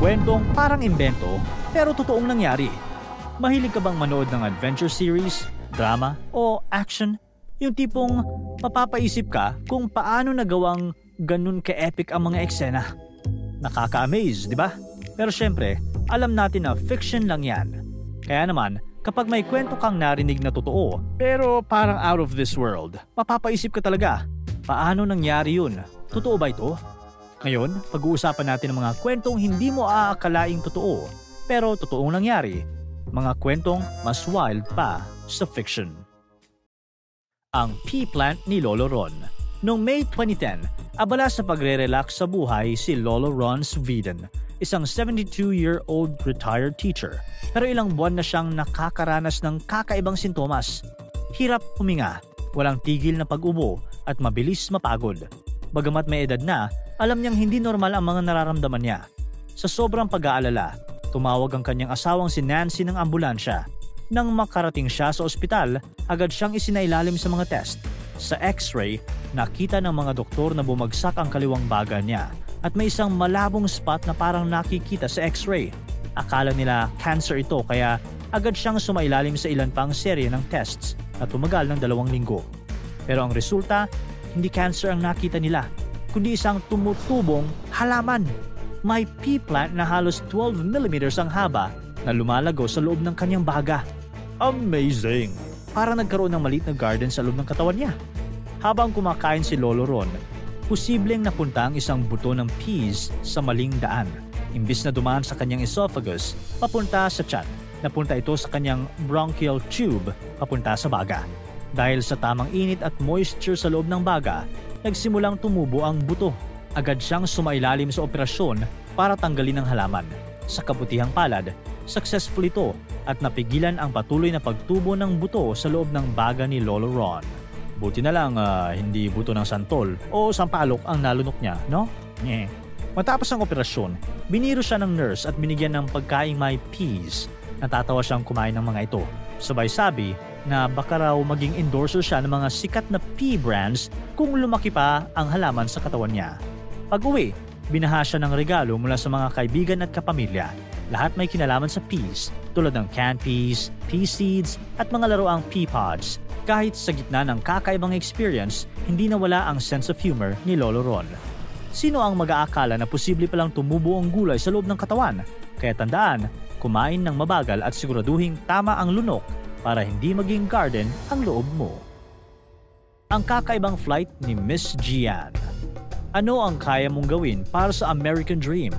kwentong parang imbento pero totoong nangyari. Mahilig ka bang manood ng adventure series, drama o action? Yung tipong mapapaisip ka kung paano nagawang ganun ka-epic ang mga eksena. Nakaka-amaze, di ba? Pero syempre, alam natin na fiction lang yan. Kaya naman, kapag may kwento kang narinig na totoo pero parang out of this world, mapapaisip ka talaga, paano nangyari yun? Totoo ba ito? Ngayon, pag-uusapan natin ang mga kwentong hindi mo aakalaing totoo pero totoong nangyari. Mga kwentong mas wild pa sa fiction. Ang pea plant ni Lolo Ron. Noong May 2010, abala sa pagre-relax sa buhay si Lolo Ron Sweden, isang 72-year-old retired teacher. Pero ilang buwan na siyang nakakaranas ng kakaibang sintomas. Hirap huminga, walang tigil na pag-ubo at mabilis mapagod. Bagamat may edad na, alam niyang hindi normal ang mga nararamdaman niya. Sa sobrang pag-aalala, tumawag ang kanyang asawang si Nancy ng ambulansya. Nang makarating siya sa ospital, agad siyang isinailalim sa mga test. Sa x-ray, nakita ng mga doktor na bumagsak ang kaliwang baga niya at may isang malabong spot na parang nakikita sa x-ray. Akala nila cancer ito kaya agad siyang sumailalim sa ilan pang serye ng tests na tumagal ng 2 linggo. Pero ang resulta, hindi cancer ang nakita nila, kundi isang tumutubong halaman. May pea plant na halos 12 mm ang haba na lumalago sa loob ng kanyang baga. Amazing! Para nagkaroon ng maliit na garden sa loob ng katawan niya. Habang kumakain si Lolo Ron, posibleng napunta ang isang buto ng peas sa maling daan. Imbis na dumaan sa kanyang esophagus, papunta sa tiyan. Napunta ito sa kanyang bronchial tube, papunta sa baga. Dahil sa tamang init at moisture sa loob ng baga, nagsimulang tumubo ang buto. Agad siyang sumailalim sa operasyon para tanggalin ang halaman. Sa kabutihang palad, successful ito at napigilan ang patuloy na pagtubo ng buto sa loob ng baga ni Lolo Ron. Buti na lang hindi buto ng santol o sampalok ang nalunok niya, no? Matapos ang operasyon, biniro siya ng nurse at binigyan ng pagkaing may peas. Natatawa siyang kumain ng mga ito. Sabay sabi na baka raw maging endorser siya ng mga sikat na pea brands kung lumaki pa ang halaman sa katawan niya. Pag-uwi, binaha siya ng regalo mula sa mga kaibigan at kapamilya. Lahat may kinalaman sa peas, tulad ng canned peas, pea seeds at mga laroang pea pods. Kahit sa gitna ng kakaibang experience, hindi nawala ang sense of humor ni Lolo Ron. Sino ang mag-aakala na posible palang tumubo ang gulay sa loob ng katawan? Kaya tandaan, kumain ng mabagal at siguraduhing tama ang lunok para hindi maging garden ang loob mo. Ang kakaibang flight ni Miss Gian. Ano ang kaya mong gawin para sa American Dream?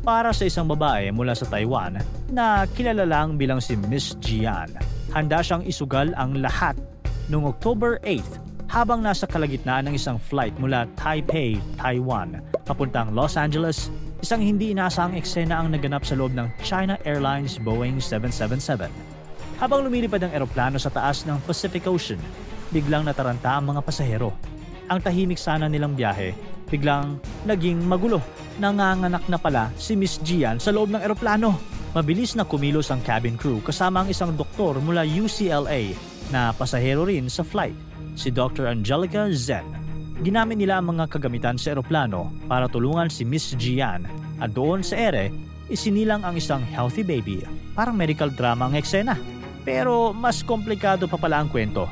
Para sa isang babae mula sa Taiwan na kilala lang bilang si Miss Gian, handa siyang isugal ang lahat. Noong October 8th, habang nasa kalagitnaan ng isang flight mula Taipei, Taiwan, papuntang Los Angeles, isang hindi inaasahang eksena ang naganap sa loob ng China Airlines Boeing 777. Habang lumilipad ang eroplano sa taas ng Pacific Ocean, biglang nataranta ang mga pasahero. Ang tahimik sana nilang biyahe, biglang naging magulo. Nanganganak na pala si Miss Gian sa loob ng eroplano. Mabilis na kumilos ang cabin crew kasama ang isang doktor mula UCLA na pasahero rin sa flight, si Dr. Angelica Zen. Ginamit nila ang mga kagamitan sa eroplano para tulungan si Miss Gian at doon sa ere, isinilang ang isang healthy baby. Parang medical drama ang eksena. Pero mas komplikado pa pala ang kwento.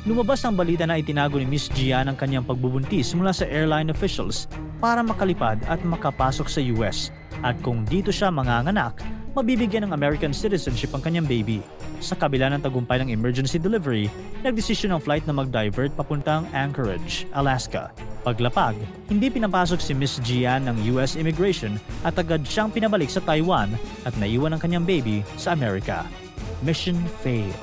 Lumabas ang balita na itinago ni Miss Gian ang kanyang pagbubuntis mula sa airline officials para makalipad at makapasok sa US. At kung dito siya manganganak, mabibigyan ng American citizenship ang kanyang baby. Sa kabila ng tagumpay ng emergency delivery, nagdesisyon ang flight na mag-divert papuntang Anchorage, Alaska. Paglapag, hindi pinapasok si Miss Gian ng US Immigration at agad siyang pinabalik sa Taiwan at naiwan ang kanyang baby sa Amerika. Mission failed.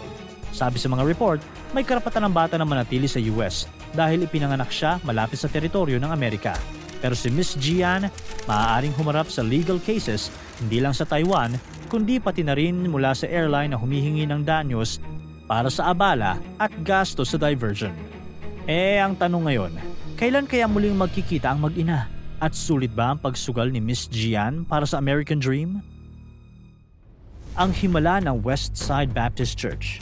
Sabi sa mga report, may karapatan ng bata na manatili sa US dahil ipinanganak siya malapit sa teritoryo ng Amerika. Pero si Miss Gian, maaaring humarap sa legal cases hindi lang sa Taiwan, kundi pati na rin mula sa airline na humihingi ng danyos para sa abala at gasto sa diversion. Ang tanong ngayon, kailan kaya muling magkikita ang mag-ina? At sulit ba ang pagsugal ni Miss Gian para sa American Dream? Ang himala ng Westside Baptist Church.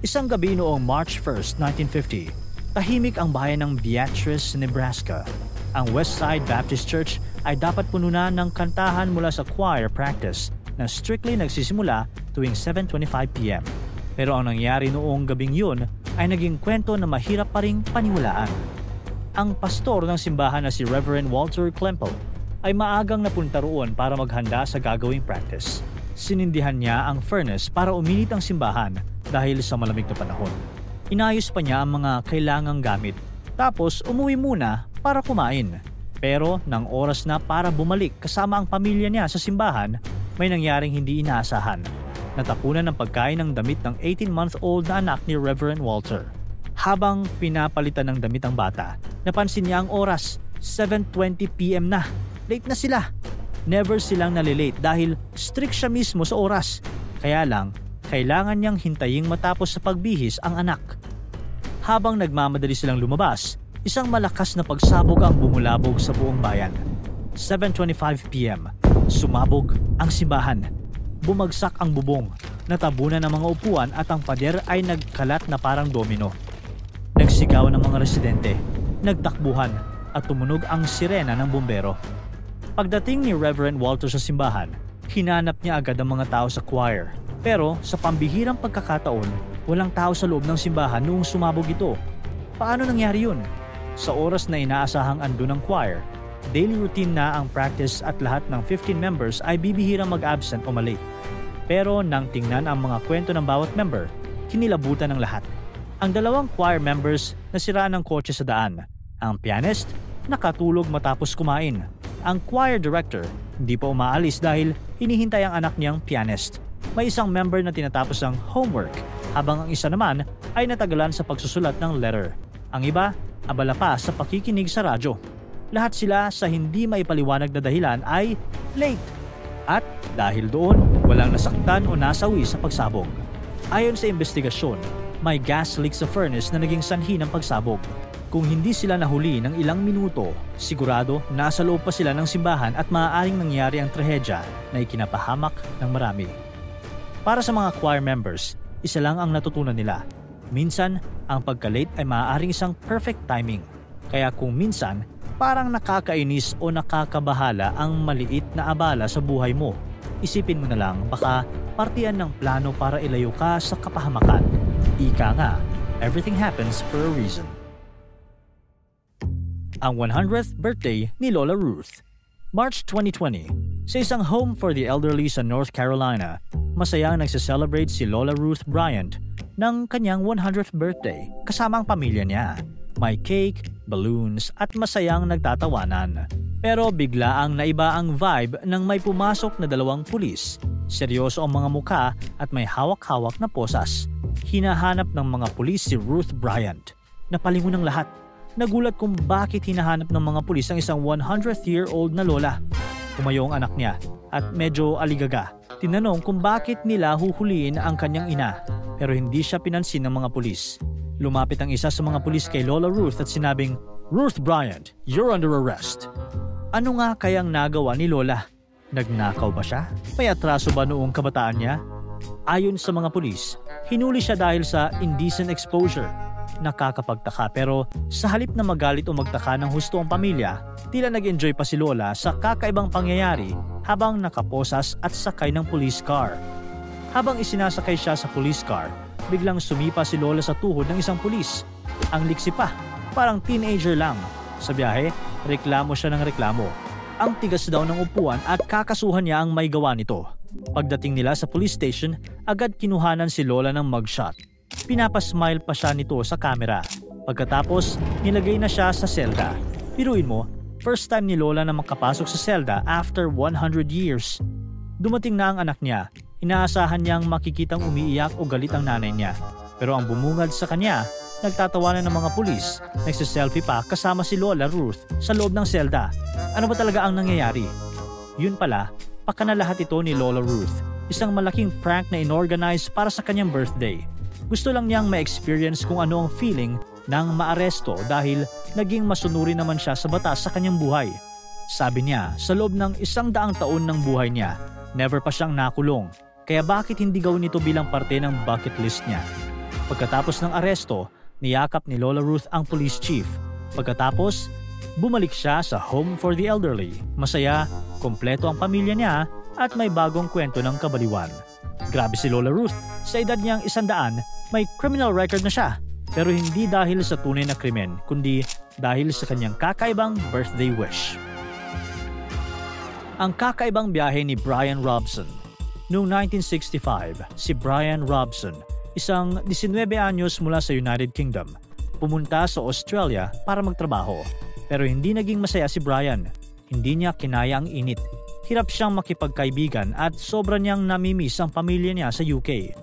Isang gabi noong March 1, 1950, tahimik ang bayan ng Beatrice, Nebraska. Ang Westside Baptist Church ay dapat puno na ng kantahan mula sa choir practice na strictly nagsisimula tuwing 7:25 p.m. Pero ang nangyari noong gabing yun ay naging kwento na mahirap pa ring paniwalaan. Ang pastor ng simbahan na si Reverend Walter Klempel ay maagang napunta roon para maghanda sa gagawing practice. Sinindihan niya ang furnace para uminit ang simbahan dahil sa malamig na panahon. Inayos pa niya ang mga kailangang gamit. Tapos umuwi muna para kumain. Pero nang oras na para bumalik kasama ang pamilya niya sa simbahan, may nangyaring hindi inaasahan. Natapunan ng pagkain ng damit ng 18-month-old na anak ni Reverend Walter. Habang pinapalitan ng damit ang bata, napansin niya ang oras, 7:20 p.m. na. Late na sila. Never silang nalilate dahil strict siya mismo sa oras. Kaya lang, kailangan niyang hintaying matapos sa pagbihis ang anak. Habang nagmamadali silang lumabas, isang malakas na pagsabog ang bumulabog sa buong bayan. 7:25 p.m. Sumabog ang simbahan. Bumagsak ang bubong, natabunan ng mga upuan at ang pader ay nagkalat na parang domino. Nagsigawan ng mga residente, nagtakbuhan at tumunog ang sirena ng bumbero. Pagdating ni Reverend Walter sa simbahan, hinanap niya agad ang mga tao sa choir. Pero sa pambihirang pagkakataon, walang tao sa loob ng simbahan noong sumabog ito. Paano nangyari yun? Sa oras na inaasahang andun ang choir, daily routine na ang practice at lahat ng 15 members ay bibihirang mag-absent o malate. Pero nang tingnan ang mga kwento ng bawat member, kinilabutan ng lahat. Ang dalawang choir members nasiraan ng kotse sa daan. Ang pianist, nakatulog matapos kumain. Ang choir director, hindi pa umaalis dahil hinihintay ang anak niyang pianist. May isang member na tinatapos ang homework, habang ang isa naman ay natagalan sa pagsusulat ng letter. Ang iba, abala pa sa pakikinig sa radyo. Lahat sila sa hindi maipaliwanag na dahilan ay late. At dahil doon, walang nasaktan o nasawi sa pagsabog. Ayon sa investigasyon, may gas leak sa furnace na naging sanhi ng pagsabog. Kung hindi sila nahuli ng ilang minuto, sigurado nasa loob pa sila ng simbahan at maaaring nangyari ang trahedya na ikinapahamak ng marami. Para sa mga choir members, isa lang ang natutunan nila. Minsan, ang pagka-late ay maaaring isang perfect timing. Kaya kung minsan, parang nakakainis o nakakabahala ang maliit na abala sa buhay mo, isipin mo na lang baka partiyan ng plano para ilayo ka sa kapahamakan. Ika nga, everything happens for a reason. Ang 100th birthday ni Lola Ruth. March 2020, sa isang home for the elderly sa North Carolina, masayang nagse-celebrate si Lola Ruth Bryant ng kanyang 100th birthday kasama ang pamilya niya. May cake, balloons at masayang nagtatawanan. Pero bigla ang naiba ang vibe nang may pumasok na dalawang pulis. Seryoso ang mga mukha at may hawak-hawak na posas. Hinahanap ng mga pulis si Ruth Bryant. Napalingon ng lahat. Nagulat kung bakit hinahanap ng mga pulis ang isang 100-year-old na lola. Tumayo ang anak niya at medyo aligaga. Tinanong kung bakit nila huhuliin ang kanyang ina pero hindi siya pinansin ng mga pulis. Lumapit ang isa sa mga pulis kay Lola Ruth at sinabing, "Ruth Bryant, you're under arrest." Ano nga kayang nagawa ni Lola? Nagnakaw ba siya? May atraso ba noong kabataan niya? Ayon sa mga pulis, hinuli siya dahil sa indecent exposure. Nakakapagtaka pero sa halip na magalit o magtaka ng husto ang pamilya, tila nag-enjoy pa si Lola sa kakaibang pangyayari habang nakaposas at sakay ng police car. Habang isinasakay siya sa police car, biglang sumipa si Lola sa tuhod ng isang pulis. Ang liksi pa, parang teenager lang. Sa biyahe, reklamo siya ng reklamo. Ang tigas daw ng upuan at kakasuhan niya ang may gawa nito. Pagdating nila sa police station, agad kinuhanan si Lola ng mugshot. Pinapasmile pa siya nito sa camera. Pagkatapos, nilagay na siya sa selda. Piruin mo, first time ni Lola na makapasok sa selda after 100 years. Dumating na ang anak niya. Inaasahan niyang makikitang umiiyak o galit ang nanay niya. Pero ang bumungad sa kanya, nagtatawanan ng mga pulis. Nagsiselfie pa kasama si Lola Ruth sa loob ng selda. Ano ba talaga ang nangyayari? Yun pala, pakanalahat ito ni Lola Ruth. Isang malaking prank na inorganize para sa kanyang birthday. Gusto lang niyang ma-experience kung ano ang feeling ng maaresto dahil naging masunuri naman siya sa batas sa kanyang buhay. Sabi niya, sa loob ng 100 taon ng buhay niya, never pa siyang nakulong. Kaya bakit hindi gawin ito bilang parte ng bucket list niya? Pagkatapos ng aresto, niyakap ni Lola Ruth ang police chief. Pagkatapos, Bumalik siya sa home for the elderly. Masaya, kompleto ang pamilya niya at may bagong kwento ng kabaliwan. Grabe si Lola Ruth. Sa edad niyang 100, may criminal record na siya. Pero hindi dahil sa tunay na krimen, kundi dahil sa kanyang kakaibang birthday wish. Ang kakaibang biyahe ni Brian Robson. Noong 1965, si Brian Robson, isang 19 anyos mula sa United Kingdom, pumunta sa Australia para magtrabaho. Pero hindi naging masaya si Brian. Hindi niya kinaya ang init. Hirap siyang makipagkaibigan at sobra niyang namimiss ang pamilya niya sa UK.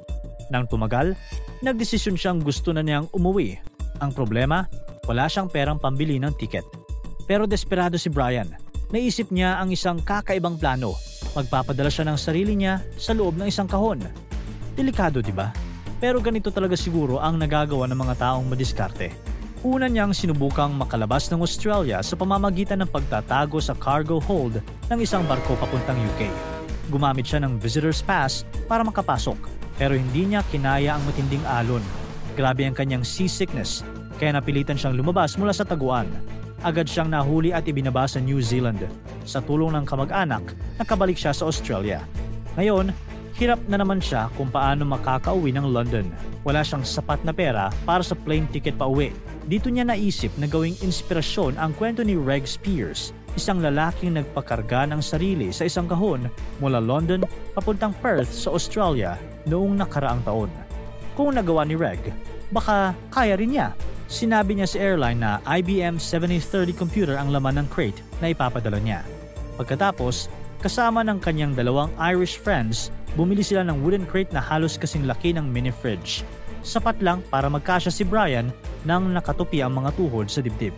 Nang tumagal, nagdesisyon siyang gusto na niyang umuwi. Ang problema, wala siyang perang pambili ng tiket. Pero desperado si Brian. Naisip niya ang isang kakaibang plano. Magpapadala siya ng sarili niya sa loob ng isang kahon. Delikado, di ba? Pero ganito talaga siguro ang nagagawa ng mga taong madiskarte. Una niyang sinubukang makalabas ng Australia sa pamamagitan ng pagtatago sa cargo hold ng isang barko papuntang UK. Gumamit siya ng visitor's pass para makapasok, pero hindi niya kinaya ang matinding alon. Grabe ang kanyang seasickness, kaya napilitan siyang lumabas mula sa taguan. Agad siyang nahuli at ibinaba sa New Zealand. Sa tulong ng kamag-anak, nakabalik siya sa Australia. Ngayon, hirap na naman siya kung paano makakauwi ng London. Wala siyang sapat na pera para sa plane ticket pa uwi. Dito niya naisip na gawing inspirasyon ang kwento ni Reg Spears, isang lalaking nagpakarga ng sarili sa isang kahon mula London papuntang Perth sa Australia noong nakaraang taon. Kung nagawa ni Reg, baka kaya rin niya. Sinabi niya sa airline na IBM 7030 computer ang laman ng crate na ipapadala niya. Pagkatapos, kasama ng kanyang dalawang Irish friends, bumili sila ng wooden crate na halos kasing laki ng mini fridge. Sapat lang para magkasya si Brian nang nakatupi ang mga tuhod sa dibdib.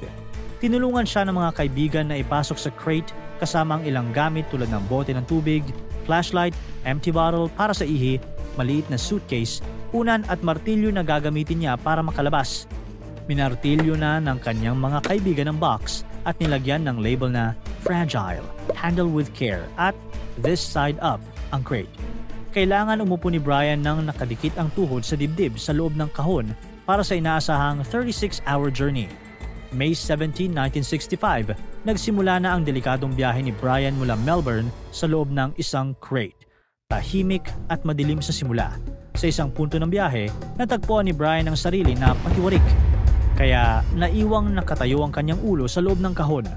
Tinulungan siya ng mga kaibigan na ipasok sa crate kasama ang ilang gamit tulad ng bote ng tubig, flashlight, empty bottle para sa ihi, maliit na suitcase, unan at martilyo na gagamitin niya para makalabas. Minartilyo na ng kanyang mga kaibigan ng box at nilagyan ng label na fragile, handle with care at this side up ang crate. Kailangan umupo ni Brian nang nakadikit ang tuhod sa dibdib sa loob ng kahon para sa inaasahang 36-hour journey. May 17, 1965, nagsimula na ang delikadong biyahe ni Brian mula Melbourne sa loob ng isang crate. Tahimik at madilim sa simula. Sa isang punto ng biyahe, natagpuan ni Brian ang sarili na patiwarik. Kaya naiwang nakatayo ang kanyang ulo sa loob ng kahon.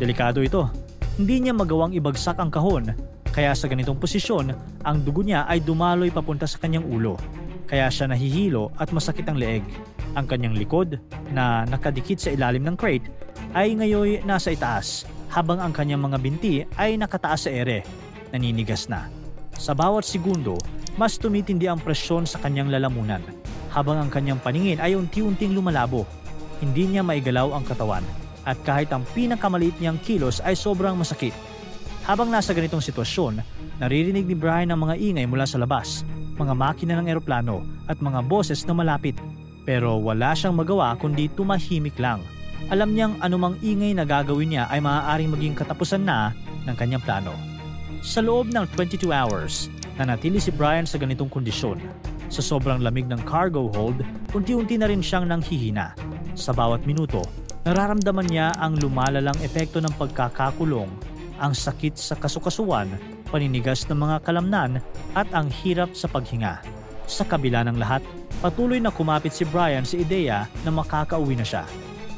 Delikado ito. Hindi niya magawang ibagsak ang kahon. Kaya sa ganitong posisyon, ang dugo niya ay dumaloy papunta sa kanyang ulo. Kaya siya nahihilo at masakit ang leeg. Ang kanyang likod, na nakadikit sa ilalim ng crate, ay ngayon nasa itaas, habang ang kanyang mga binti ay nakataas sa ere, naninigas na. Sa bawat segundo, mas tumitindi ang presyon sa kanyang lalamunan, habang ang kanyang paningin ay unti-unting lumalabo. Hindi niya maigalaw ang katawan, at kahit ang pinakamaliit niyang kilos ay sobrang masakit. Habang nasa ganitong sitwasyon, naririnig ni Brian ang mga ingay mula sa labas, mga makina ng eroplano at mga boses na malapit. Pero wala siyang magawa kundi tumahimik lang. Alam niyang anumang ingay na gagawin niya ay maaaring maging katapusan na ng kanyang plano. Sa loob ng 22 hours, nanatili si Brian sa ganitong kondisyon. Sa sobrang lamig ng cargo hold, unti-unti na rin siyang nanghihina. Sa bawat minuto, nararamdaman niya ang lumalalang epekto ng pagkakakulong, ang sakit sa kasukasuan, paninigas ng mga kalamnan at ang hirap sa paghinga. Sa kabila ng lahat, patuloy na kumapit si Brian sa ideya na makakauwi na siya.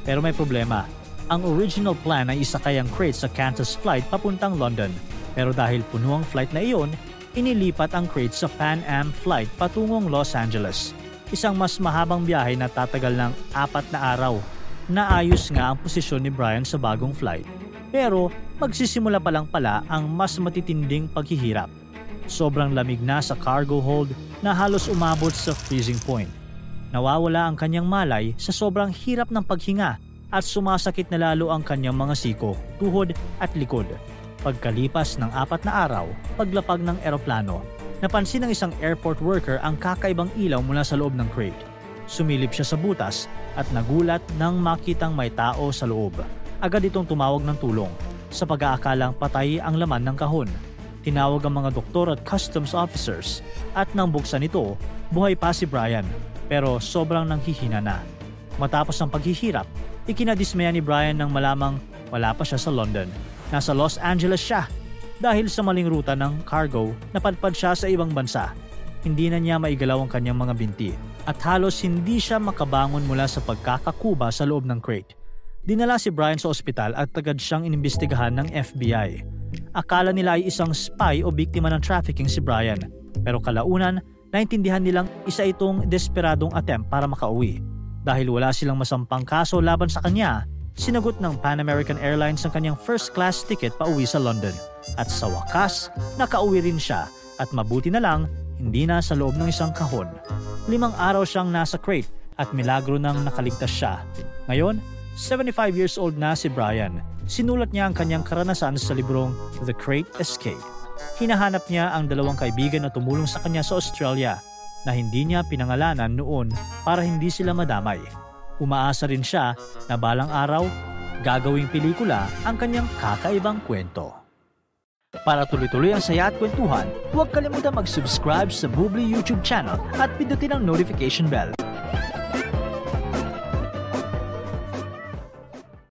Pero may problema. Ang original plan ay isakay ang crate sa Qantas flight papuntang London. Pero dahil puno ang flight na iyon, inilipat ang crate sa Pan Am flight patungong Los Angeles. Isang mas mahabang biyahe na tatagal ng 4 na araw. Naayos nga ang posisyon ni Brian sa bagong flight. Pero magsisimula pa lang pala ang mas matitinding paghihirap. Sobrang lamig na sa cargo hold na halos umabot sa freezing point. Nawawala ang kanyang malay sa sobrang hirap ng paghinga at sumasakit na lalo ang kanyang mga siko, tuhod at likod. Pagkalipas ng 4 na araw, paglapag ng eroplano, napansin ng isang airport worker ang kakaibang ilaw mula sa loob ng crate. Sumilip siya sa butas at nagulat nang makitang may tao sa loob. Agad itong tumawag ng tulong. Sa pag-aakalang patay ang laman ng kahon, tinawag ang mga doktor at customs officers at nang buksan ito, buhay pa si Brian pero sobrang nanghihina na. Matapos ang paghihirap, Ikinadismaya ni Brian nang malamang wala pa siya sa London. Nasa Los Angeles siya. Dahil sa maling ruta ng cargo, napadpad siya sa ibang bansa. Hindi na niya maigalaw ang kanyang mga binti at halos hindi siya makabangon mula sa pagkakakuba sa loob ng crate. Dinala si Brian sa ospital at agad siyang inimbestigahan ng FBI. Akala nila ay isang spy o biktima ng trafficking si Brian, pero kalaunan, naintindihan nilang isa itong desperadong attempt para makauwi. Dahil wala silang masampang kaso laban sa kanya, sinagot ng Pan American Airlines ang kanyang first class ticket pauwi sa London. At sa wakas, nakauwi rin siya at mabuti na lang, hindi na sa loob ng isang kahon. 5 araw siyang nasa crate at milagro nang nakaligtas siya. Ngayon, 75 years old na si Brian. Sinulat niya ang kanyang karanasan sa librong The Great Escape. Hinahanap niya ang 2 kaibigan na tumulong sa kanya sa Australia na hindi niya pinangalanan noon para hindi sila madamay. Umaasa rin siya na balang araw, gagawing pelikula ang kanyang kakaibang kwento. Para tuloy-tuloy ang saya at kwentuhan, huwag kalimutan mag-subscribe sa Bubbly YouTube channel at pindutin ang notification bell